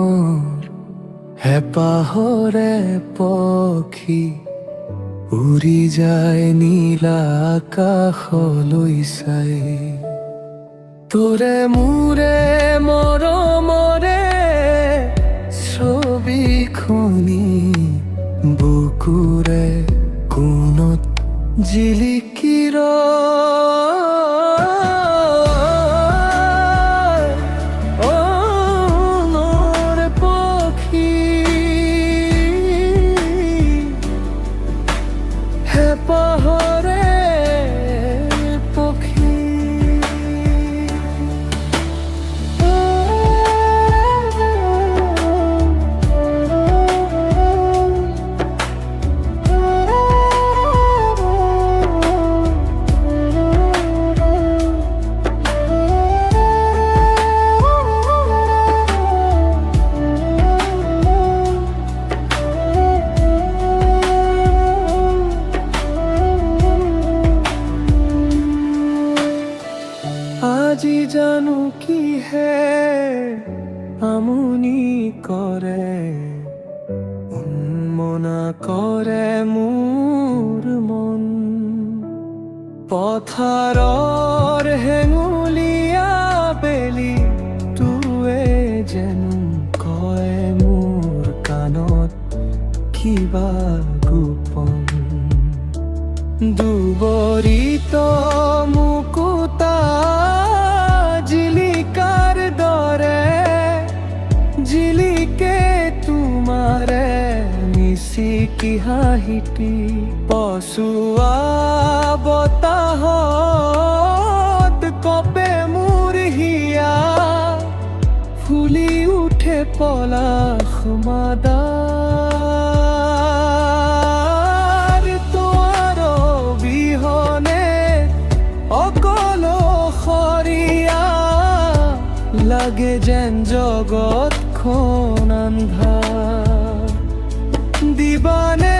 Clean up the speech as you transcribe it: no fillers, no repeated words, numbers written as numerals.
মনৰ হেঁপাহৰে পক্ষী উৰি যায় নীলা আকাশলৈ চাই। তোৰে মোৰে মৰমৰে ছবিখনি বুকুৰে কোণত জিলিকি মনৰ পক্ষী হেঁপাহৰে পক্ষী। আজি জানো কিহে আমনি কৰে, উন্মনা কৰে মোৰ মন। পথাৰৰ হেঙুলীয়া বেলি তুৱে যেন কয় মোৰ কাণত কিবা গোপন। দুবৰিত মুকুতা জিলিকাৰ দৰে জিলিকে তোমাৰে মিচিকি হাঁহিটি। পচোৱা বতাহত কপে মোৰ হিয়া, ফুলি উঠে পলাশ মাদা। লাগে যেন জগতখন আন্ধাৰ, দিবানে